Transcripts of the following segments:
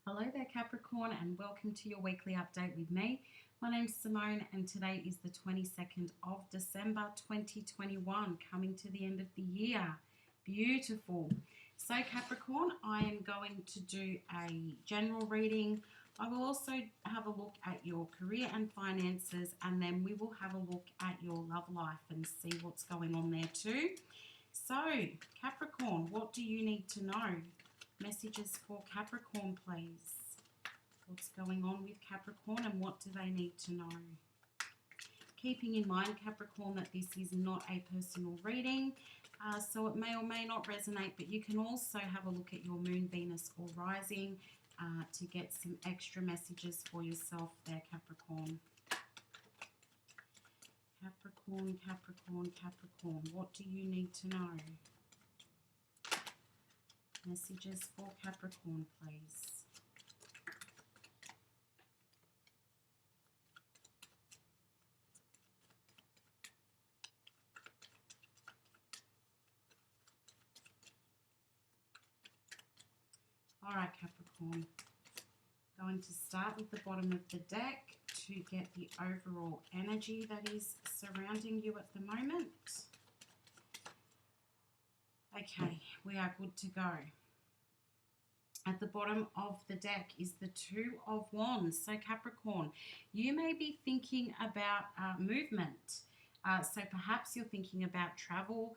Hello there, Capricorn, and welcome to your weekly update with me. My name's Simone, and today is the 22nd of December 2021, coming to the end of the year. Beautiful. So, Capricorn, I am going to do a general reading. I will also have a look at your career and finances, and then we will have a look at your love life and see what's going on there too. So, Capricorn, what do you need to know? Messages for Capricorn, please. What's going on with Capricorn and what do they need to know? Keeping in mind, Capricorn, that this is not a personal reading, so it may or may not resonate, but you can also have a look at your moon, Venus, or rising to get some extra messages for yourself there, Capricorn. Capricorn, Capricorn, Capricorn, what do you need to know? Messages for Capricorn, please. All right, Capricorn. Going to start with the bottom of the deck to get the overall energy that is surrounding you at the moment. Okay, we are good to go. At the bottom of the deck is the Two of Wands. So Capricorn, you may be thinking about movement. So perhaps you're thinking about travel,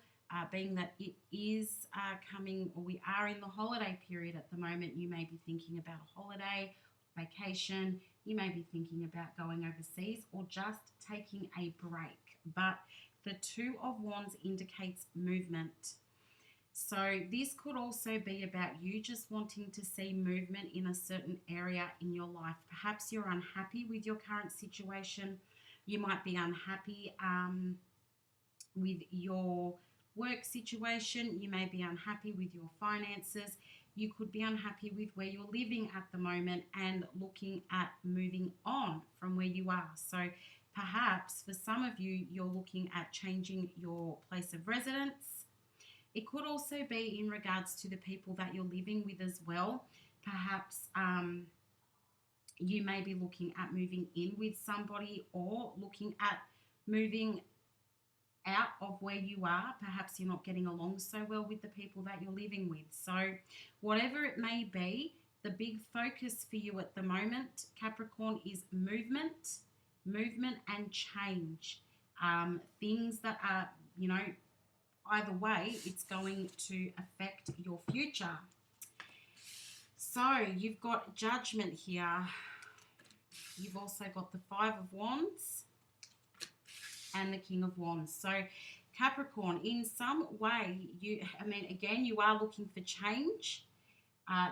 being that it is coming, or we are in the holiday period at the moment. You may be thinking about a holiday, vacation. You may be thinking about going overseas or just taking a break. But the Two of Wands indicates movement. So this could also be about you just wanting to see movement in a certain area in your life. Perhaps you're unhappy with your current situation. You might be unhappy with your work situation. You may be unhappy with your finances. You could be unhappy with where you're living at the moment and looking at moving on from where you are. So perhaps for some of you, you're looking at changing your place of residence. It could also be in regards to the people that you're living with as well. Perhaps you may be looking at moving in with somebody or looking at moving out of where you are. Perhaps you're not getting along so well with the people that you're living with. So whatever it may be, the big focus for you at the moment, Capricorn, is movement and change. Things that are, either way, it's going to affect your future. So you've got Judgment here. You've also got the Five of Wands and the King of Wands. So Capricorn, in some way, you are looking for change.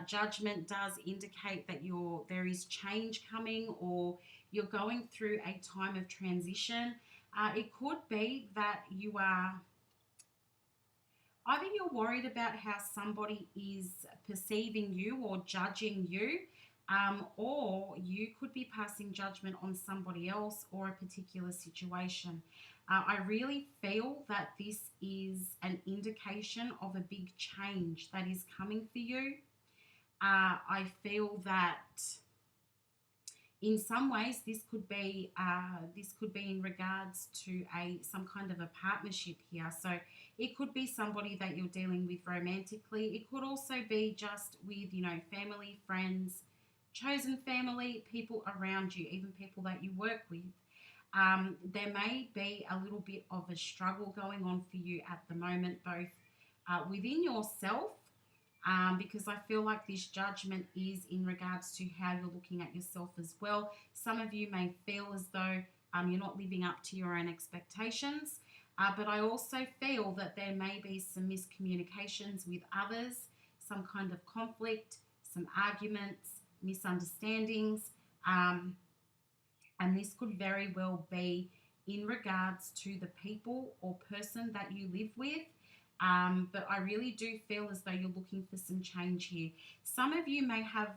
Judgment does indicate that there is change coming, or you're going through a time of transition. It could be that either you're worried about how somebody is perceiving you or judging you, or you could be passing judgment on somebody else or a particular situation. I really feel that this is an indication of a big change that is coming for you. I feel that in some ways, this could be in regards to some kind of a partnership here. So it could be somebody that you're dealing with romantically. It could also be just with family, friends, chosen family, people around you, even people that you work with. There may be a little bit of a struggle going on for you at the moment, both within yourself. Because I feel like this judgment is in regards to how you're looking at yourself as well. Some of you may feel as though you're not living up to your own expectations, but I also feel that there may be some miscommunications with others, some kind of conflict, some arguments, misunderstandings, and this could very well be in regards to the people or person that you live with. But I really do feel as though you're looking for some change here. Some of you may have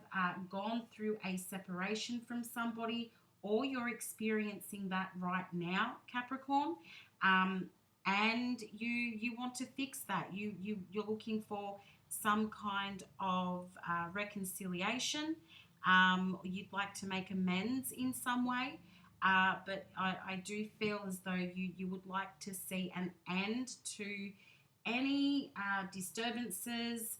gone through a separation from somebody, or you're experiencing that right now, Capricorn, and you want to fix that. You're looking for some kind of reconciliation. You'd like to make amends in some way. But I do feel as though you would like to see an end to any disturbances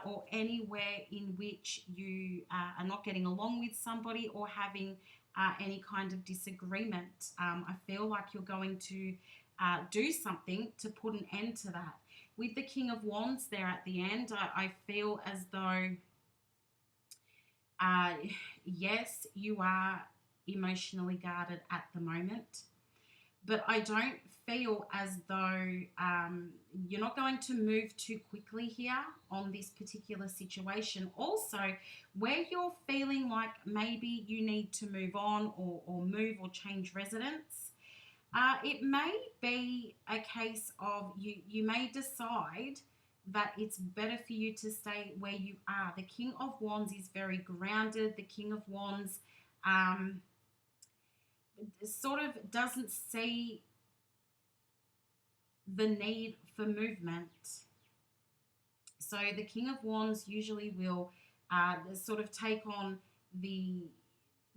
or anywhere in which you are not getting along with somebody or having any kind of disagreement. I feel like you're going to do something to put an end to that. With the King of Wands there at the end, I feel as though, yes, you are emotionally guarded at the moment, but I don't feel as though you're not going to move too quickly here on this particular situation. Also, where you're feeling like maybe you need to move on or move or change residence, it may be a case of you may decide that it's better for you to stay where you are. The King of Wands is very grounded. The King of Wands sort of doesn't see the need for movement. So the King of Wands usually will sort of take on the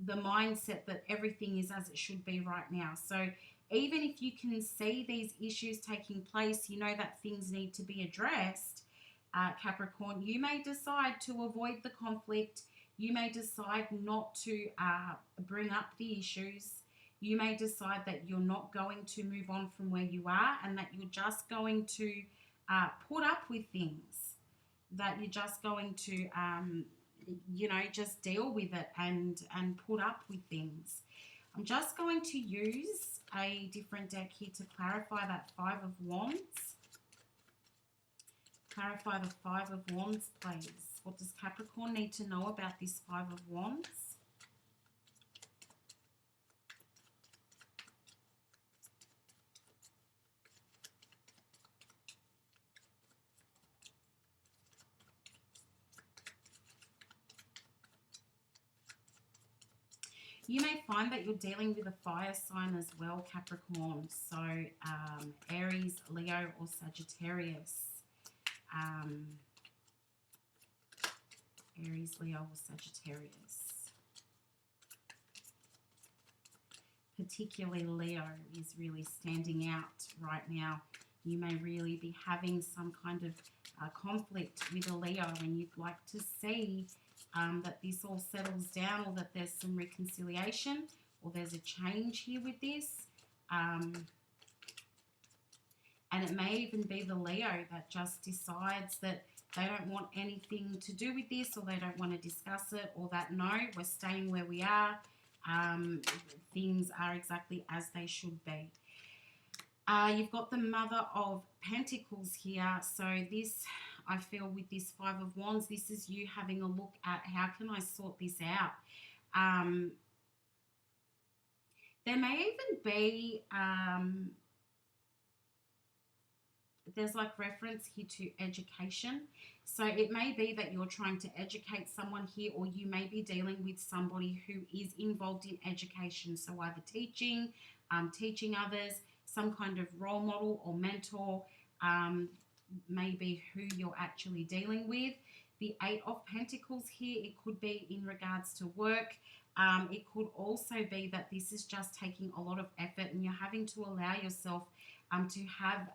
mindset that everything is as it should be right now. So even if you can see these issues taking place, you know that things need to be addressed, Capricorn, you may decide to avoid the conflict. You may decide not to bring up the issues. You may decide that you're not going to move on from where you are and that you're just going to put up with things, that you're just going to, just deal with it and put up with things. I'm just going to use a different deck here to clarify that Five of Wands. Clarify the Five of Wands, please. What does Capricorn need to know about this Five of Wands? You may find that you're dealing with a fire sign as well, Capricorn. So Aries, Leo, or Sagittarius. Aries, Leo, or Sagittarius. Particularly Leo is really standing out right now. You may really be having some kind of conflict with a Leo, and you'd like to see that this all settles down, or that there's some reconciliation, or there's a change here with this. And it may even be the Leo that just decides that they don't want anything to do with this, or they don't want to discuss it, or that, no, we're staying where we are. Things are exactly as they should be. You've got the Mother of Pentacles here. So this, I feel with this Five of Wands, this is you having a look at how can I sort this out. There may even be, there's like reference here to education. So it may be that you're trying to educate someone here, or you may be dealing with somebody who is involved in education. So either teaching, teaching others, some kind of role model or mentor, maybe who you're actually dealing with. The Eight of Pentacles here, it could be in regards to work. It could also be that this is just taking a lot of effort and you're having to allow yourself to have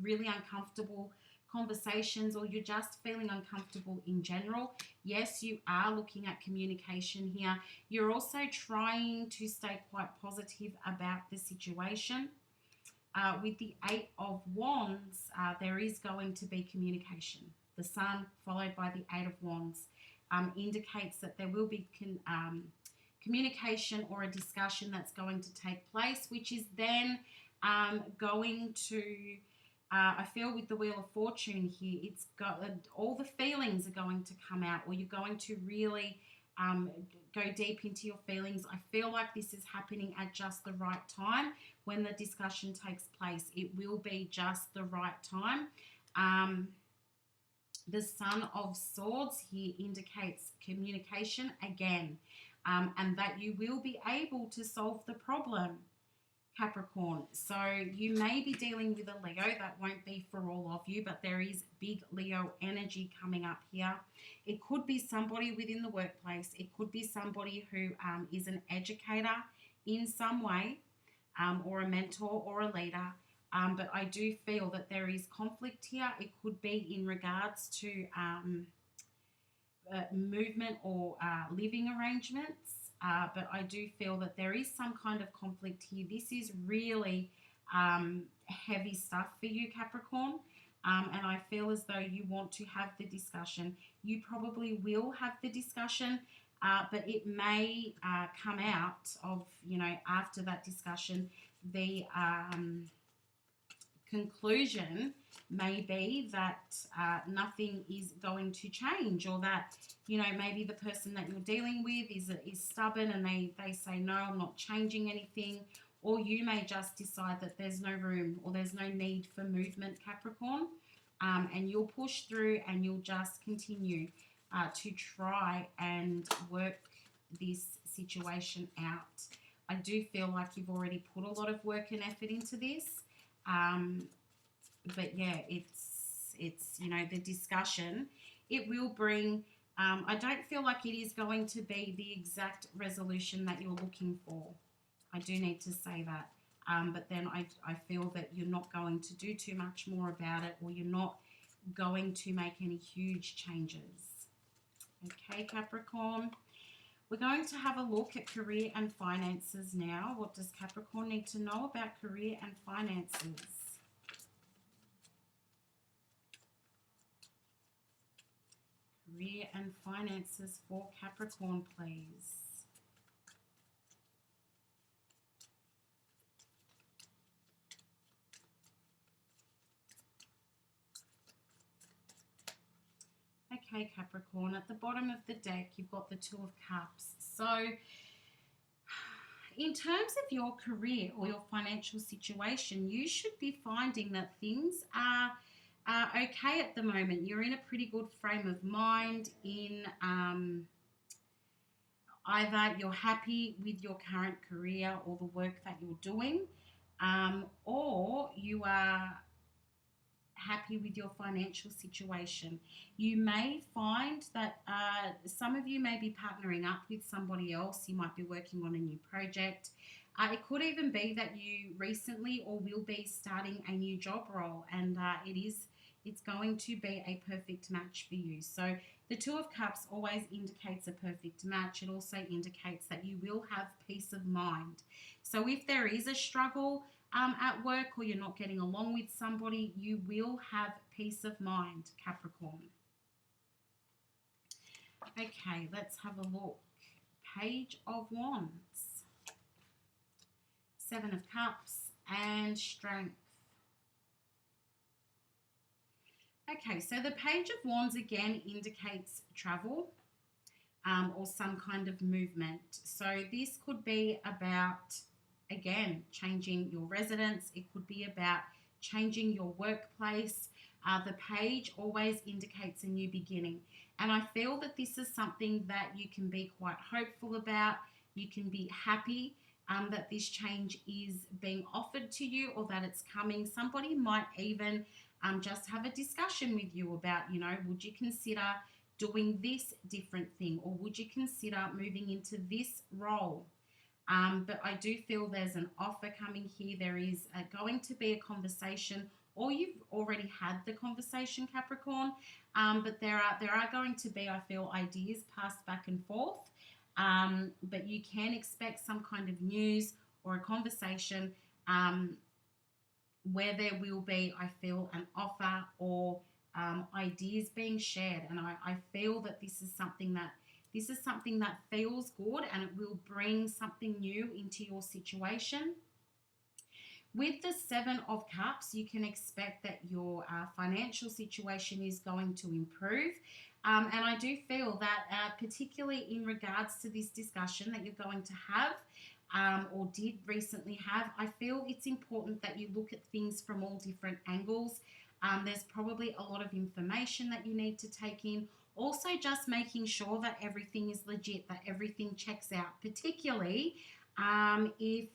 really uncomfortable conversations, or you're just feeling uncomfortable in general. Yes, you are looking at communication here. You're also trying to stay quite positive about the situation. With the Eight of Wands, there is going to be communication. The Sun followed by the Eight of Wands indicates that there will be communication or a discussion that's going to take place, which is then going to, I feel with the Wheel of Fortune here, it's got all the feelings are going to come out, or you're going to really go deep into your feelings. I feel like this is happening at just the right time when the discussion takes place. It will be just the right time. The Son of Swords here indicates communication again, and that you will be able to solve the problem, Capricorn. So you may be dealing with a Leo. That won't be for all of you, but there is big Leo energy coming up here. It could be somebody within the workplace. It could be somebody who is an educator in some way, or a mentor or a leader. But I do feel that there is conflict here. It could be in regards to movement or living arrangements. But I do feel that there is some kind of conflict here. This is really heavy stuff for you, Capricorn. And I feel as though you want to have the discussion. You probably will have the discussion, but it may come out of, after that discussion, the conclusion may be that nothing is going to change, or that, maybe the person that you're dealing with is stubborn and they say, no, I'm not changing anything. Or you may just decide that there's no room or there's no need for movement, Capricorn, and you'll push through and you'll just continue to try and work this situation out. I do feel like you've already put a lot of work and effort into this. But yeah, it's the discussion, it will bring, I don't feel like it is going to be the exact resolution that you're looking for. I do need to say that. But then I feel that you're not going to do too much more about it, or you're not going to make any huge changes. Okay, Capricorn. We're going to have a look at career and finances now. What does Capricorn need to know about career and finances? Career and finances for Capricorn, please. Okay, Capricorn, at the bottom of the deck, you've got the Two of Cups. So in terms of your career or your financial situation, you should be finding that things are okay at the moment. You're in a pretty good frame of mind. In either you're happy with your current career or the work that you're doing, or you are happy with your financial situation. You may find that some of you may be partnering up with somebody else. You might be working on a new project. It could even be that you recently or will be starting a new job role, and it's going to be a perfect match for you. So the Two of Cups always indicates a perfect match. It also indicates that you will have peace of mind. So if there is a struggle at work, or you're not getting along with somebody, you will have peace of mind, Capricorn. Okay, let's have a look. Page of Wands, Seven of Cups, and Strength. Okay, so the Page of Wands again indicates travel or some kind of movement. So this could be about, again, changing your residence. It could be about changing your workplace. The page always indicates a new beginning. And I feel that this is something that you can be quite hopeful about. You can be happy that this change is being offered to you, or that it's coming. Somebody might even just have a discussion with you about, would you consider doing this different thing, or would you consider moving into this role? But I do feel there's an offer coming here. There is going to be a conversation, or you've already had the conversation, Capricorn. But there are going to be, I feel, ideas passed back and forth. But you can expect some kind of news or a conversation where there will be, I feel, an offer or ideas being shared. And I feel that this is something that feels good, and it will bring something new into your situation. With the Seven of Cups, you can expect that your financial situation is going to improve. And I do feel that particularly in regards to this discussion that you're going to have or did recently have, I feel it's important that you look at things from all different angles. There's probably a lot of information that you need to take in. Also, just making sure that everything is legit, that everything checks out, particularly If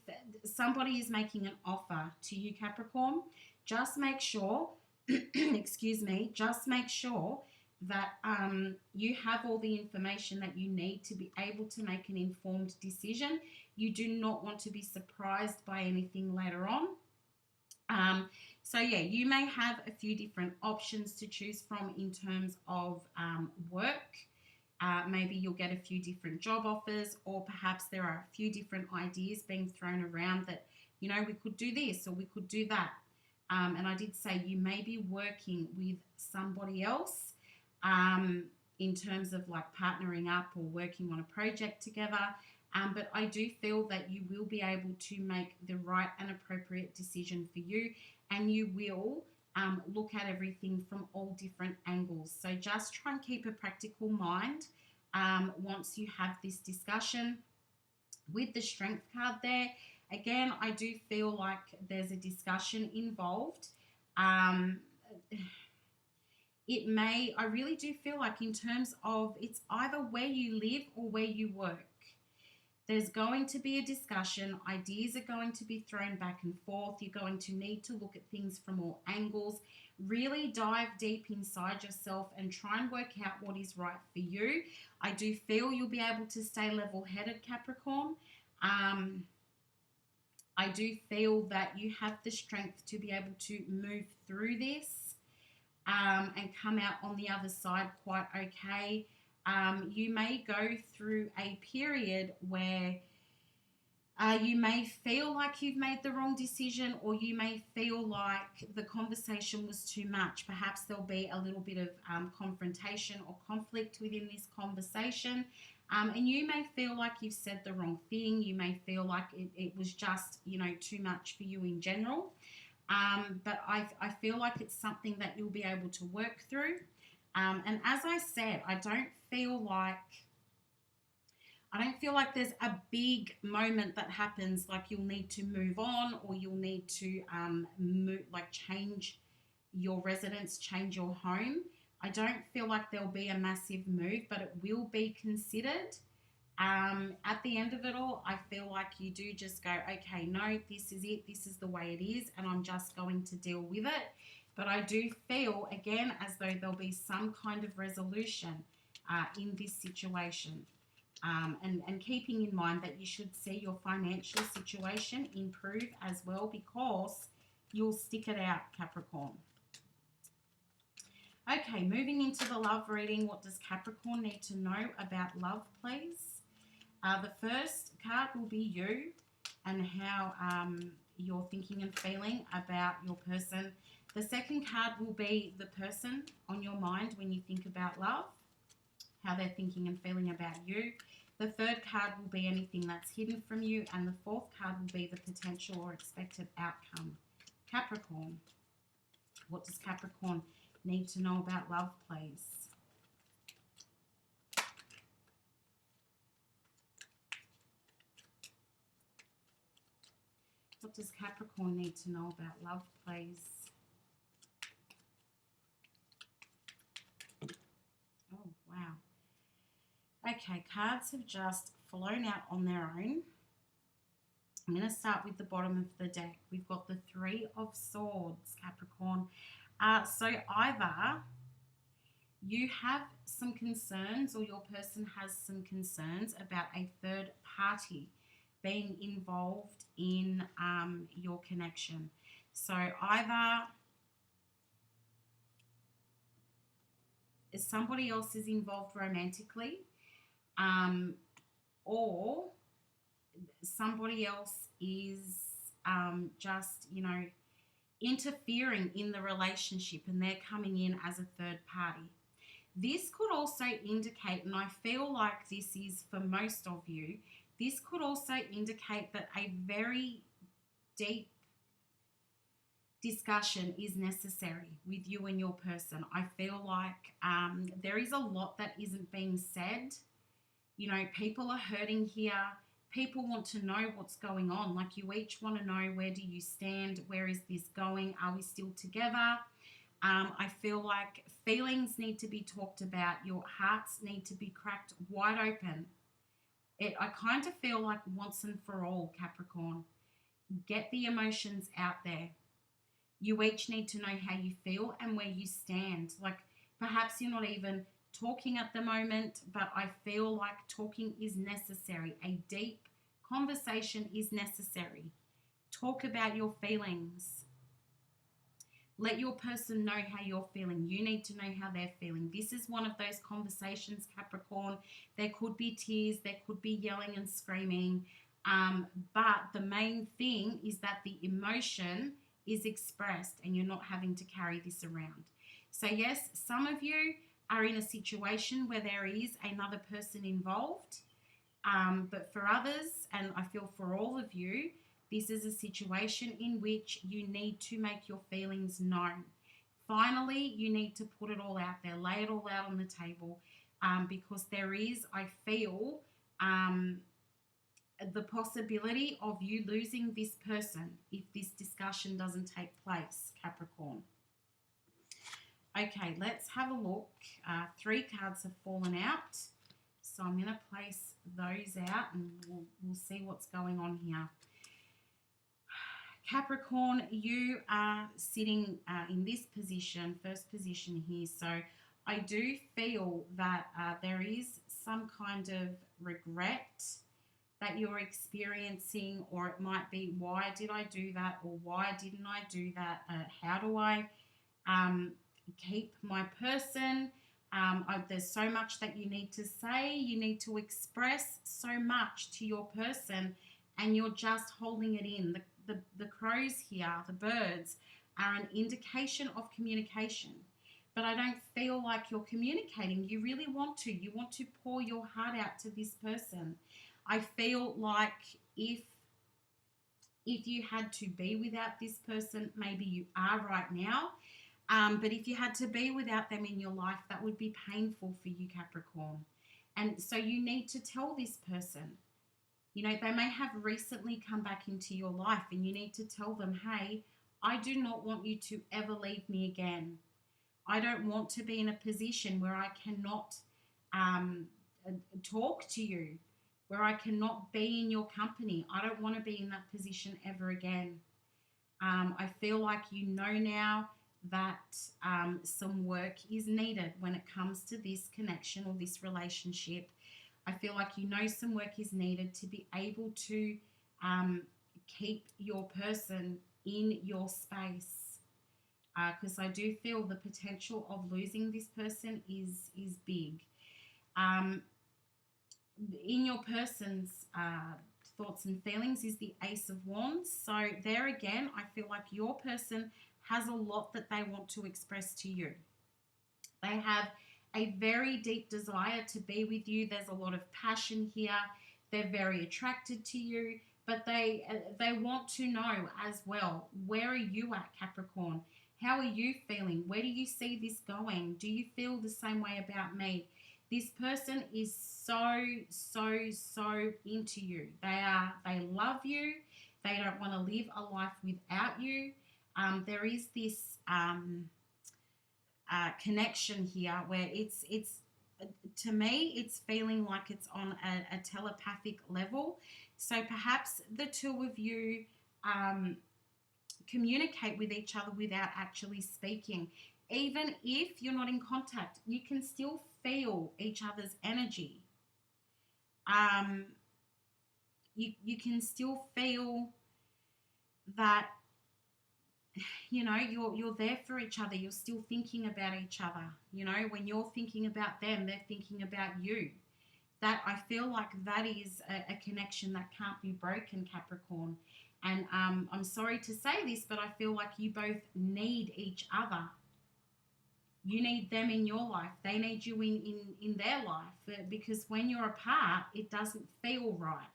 somebody is making an offer to you, Capricorn, just make sure, excuse me, just make sure that you have all the information that you need to be able to make an informed decision. You do not want to be surprised by anything later on. So yeah, you may have a few different options to choose from in terms of work. Maybe you'll get a few different job offers, or perhaps there are a few different ideas being thrown around that, you know, we could do this or we could do that. And I did say you may be working with somebody else in terms of like partnering up or working on a project together. But I do feel that you will be able to make the right and appropriate decision for you, and you will look at everything from all different angles. So just try and keep a practical mind once you have this discussion. With the Strength card there, again, I do feel like there's a discussion involved. I really do feel like in terms of it's either where you live or where you work. There's going to be a discussion. Ideas are going to be thrown back and forth. You're going to need to look at things from all angles. Really dive deep inside yourself and try and work out what is right for you. I do feel you'll be able to stay level-headed, Capricorn. I do feel that you have the strength to be able to move through this and come out on the other side quite okay. You may go through a period where you may feel like you've made the wrong decision, or you may feel like the conversation was too much. Perhaps there'll be a little bit of confrontation or conflict within this conversation. And you may feel like you've said the wrong thing. You may feel like it was just, you know, too much for you in general. But I feel like it's something that you'll be able to work through. And as I said, I don't feel like there's a big moment that happens like you'll need to move on, or you'll need to change your residence, change your home. I don't feel like there'll be a massive move, but it will be considered. At the end of it all, I feel like you do just go, okay, no, this is it. This is the way it is, and I'm just going to deal with it. But I do feel, again, as though there'll be some kind of resolution in this situation. And keeping in mind that you should see your financial situation improve as well, because you'll stick it out, Capricorn. Okay, moving into the love reading. What does Capricorn need to know about love, please? The first card will be you and how you're thinking and feeling about your person. The second card will be the person on your mind when you think about love, how they're thinking and feeling about you. The third card will be anything that's hidden from you. And the fourth card will be the potential or expected outcome. Capricorn, what does Capricorn need to know about love, please? What does Capricorn need to know about love, please? Oh, wow. Okay, cards have just flown out on their own. I'm going to start with the bottom of the deck. We've got the Three of Swords, Capricorn. So either you have some concerns, or your person has some concerns about a third party being involved in your connection. So either somebody else is involved romantically, or somebody else is just, you know, interfering in the relationship, and they're coming in as a third party. This could also indicate, and I feel like this is for most of you, this could also indicate that a very deep discussion is necessary with you and your person. I feel like there is a lot that isn't being said. You know, people are hurting here. People want to know what's going on. Like, you each want to know, where do you stand? Where is this going? Are we still together? I feel like feelings need to be talked about. Your hearts need to be cracked wide open. I kind of feel like once and for all, Capricorn, get the emotions out there. You each need to know how you feel and where you stand. Like perhaps you're not even talking at the moment, but I feel like talking is necessary. A deep conversation is necessary. Talk about your feelings. Let your person know how you're feeling. You need to know how they're feeling. This is one of those conversations, Capricorn. There could be tears, there could be yelling and screaming. But the main thing is that the emotion is expressed and you're not having to carry this around. So, yes, some of you are in a situation where there is another person involved. But for others, and I feel for all of you, this is a situation in which you need to make your feelings known. Finally, you need to put it all out there, lay it all out on the table, because there is, I feel, the possibility of you losing this person if this discussion doesn't take place, Capricorn. Okay, let's have a look. 3 cards have fallen out. So I'm going to place those out and we'll see what's going on here. Capricorn, you are sitting in this position, first position here. So I do feel that there is some kind of regret that you're experiencing, or it might be, why did I do that, or why didn't I do that? How do I keep my person? There's so much that you need to say. You need to express so much to your person, and you're just holding it in. The crows here, the birds, are an indication of communication. But I don't feel like you're communicating. You really want to. You want to pour your heart out to this person. I feel like if you had to be without this person, maybe you are right now. But if you had to be without them in your life, that would be painful for you, Capricorn. And so you need to tell this person. You know, they may have recently come back into your life, and you need to tell them, hey, I do not want you to ever leave me again. I don't want to be in a position where I cannot talk to you, where I cannot be in your company. I don't want to be in that position ever again. I feel like you know now that some work is needed when it comes to this connection or this relationship. I feel like you know some work is needed to be able to keep your person in your space, because I do feel the potential of losing this person is big. In your person's thoughts and feelings is the Ace of Wands. So there again, I feel like your person has a lot that they want to express to you. They have a very deep desire to be with you. There's a lot of passion here. They're very attracted to you, but they want to know as well, where are you at, Capricorn? How are you feeling? Where do you see this going? Do you feel the same way about me? This person is so into you. They love you. They don't want to live a life without you. There is this connection here where it's to me, it's feeling like it's on a telepathic level. So perhaps the two of you communicate with each other without actually speaking. Even if you're not in contact, you can still feel each other's energy. You can still feel that, you know, you're there for each other. You're still thinking about each other. You know, when you're thinking about them, they're thinking about you. That, I feel like that is a connection that can't be broken, Capricorn. And I'm sorry to say this, but I feel like you both need each other. You need them in your life. They need you in their life, because when you're apart, it doesn't feel right,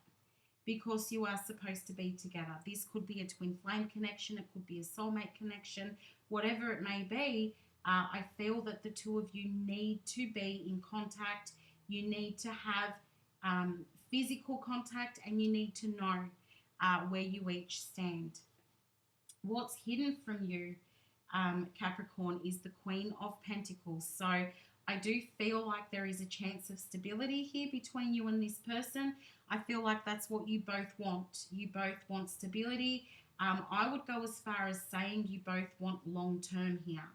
because you are supposed to be together. This could be a twin flame connection. It could be a soulmate connection. Whatever it may be, I feel that the two of you need to be in contact. You need to have physical contact, and you need to know where you each stand. What's hidden from you, Capricorn, is the Queen of Pentacles. So I do feel like there is a chance of stability here between you and this person. I feel like that's what you both want. You both want stability. I would go as far as saying you both want long term here.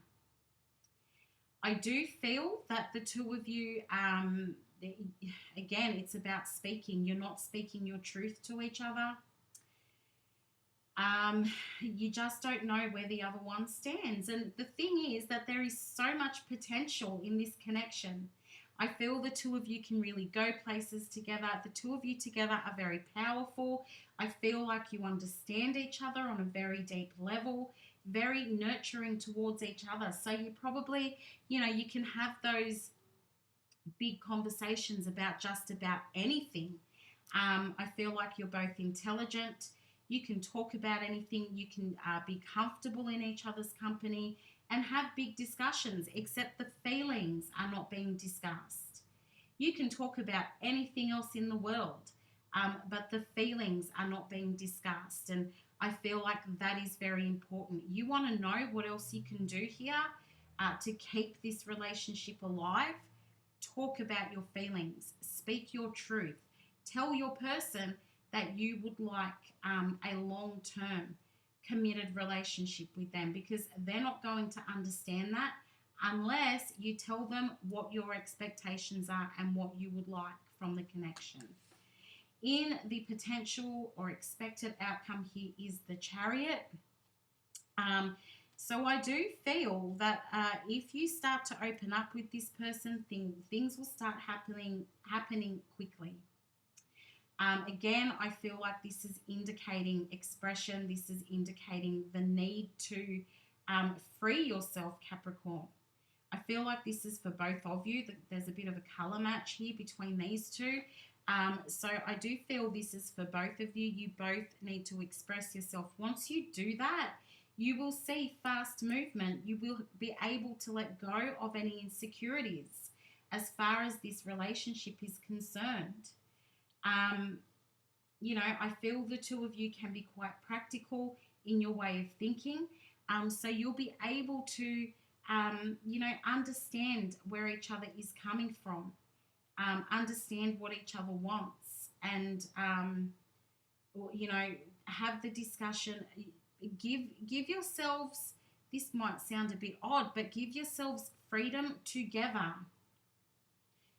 I do feel that the two of you, again, it's about speaking. You're not speaking your truth to each other. You just don't know where the other one stands. And the thing is that there is so much potential in this connection. I feel the two of you can really go places together. The two of you together are very powerful. I feel like you understand each other on a very deep level, very nurturing towards each other. So you probably, you can have those big conversations about just about anything. I feel like you're both intelligent. You can talk about anything. You can be comfortable in each other's company and have big discussions, except the feelings are not being discussed. You can talk about anything else in the world, but the feelings are not being discussed. And I feel like that is very important. You want to know what else you can do here to keep this relationship alive. Talk about your feelings. Speak your truth. Tell your person that you would like a long-term committed relationship with them, because they're not going to understand that unless you tell them what your expectations are and what you would like from the connection. In the potential or expected outcome here is the Chariot. So I do feel that if you start to open up with this person, things will start happening quickly. Again, I feel like this is indicating expression. This is indicating the need to free yourself, Capricorn. I feel like this is for both of you. There's a bit of a color match here between these two. So I do feel this is for both of you. You both need to express yourself. Once you do that, you will see fast movement. You will be able to let go of any insecurities as far as this relationship is concerned. I feel the two of you can be quite practical in your way of thinking. So you'll be able to, understand where each other is coming from, understand what each other wants, and, have the discussion. Give yourselves, this might sound a bit odd, but give yourselves freedom together,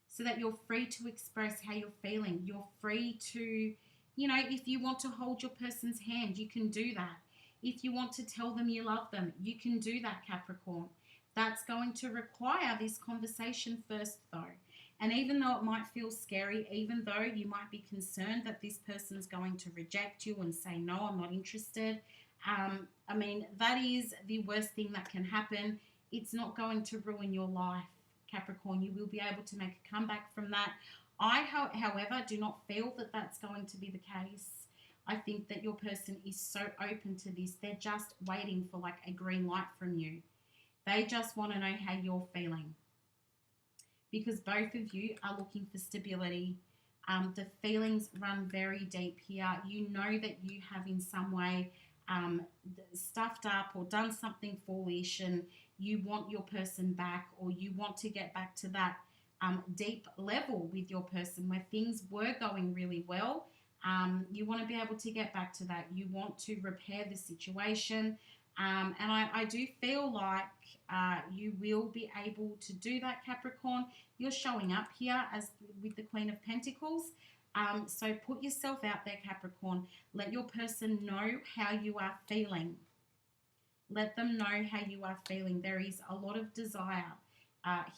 so that you're free to express how you're feeling. You're free to, if you want to hold your person's hand, you can do that. If you want to tell them you love them, you can do that, Capricorn. That's going to require this conversation first, though. And even though it might feel scary, even though you might be concerned that this person's going to reject you and say, no, I'm not interested, that is the worst thing that can happen. It's not going to ruin your life, Capricorn. You will be able to make a comeback from that. I, however, do not feel that that's going to be the case. I think that your person is so open to this. They're just waiting for like a green light from you. They just want to know how you're feeling, because both of you are looking for stability. The feelings run very deep here. You know that you have in some way stuffed up or done something foolish, and you want your person back, or you want to get back to that deep level with your person where things were going really well. You want to be able to get back to that. You want to repair the situation. And I do feel like you will be able to do that, Capricorn. You're showing up here as with the Queen of Pentacles. So put yourself out there, Capricorn. Let your person know how you are feeling. Let them know how you are feeling. There is a lot of desire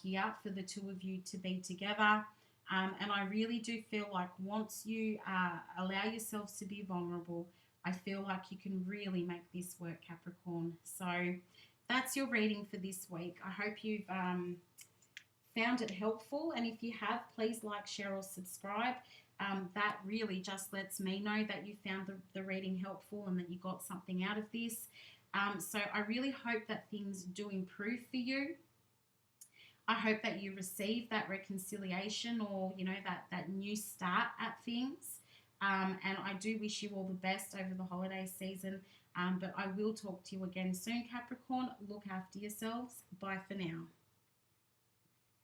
here for the two of you to be together. And I really do feel like once you allow yourselves to be vulnerable, I feel like you can really make this work, Capricorn. So that's your reading for this week. I hope you've found it helpful. And if you have, please like, share, or subscribe. That really just lets me know that you found the reading helpful and that you got something out of this. So I really hope that things do improve for you. I hope that you receive that reconciliation, or, that new start at things. And I do wish you all the best over the holiday season. But I will talk to you again soon, Capricorn. Look after yourselves. Bye for now.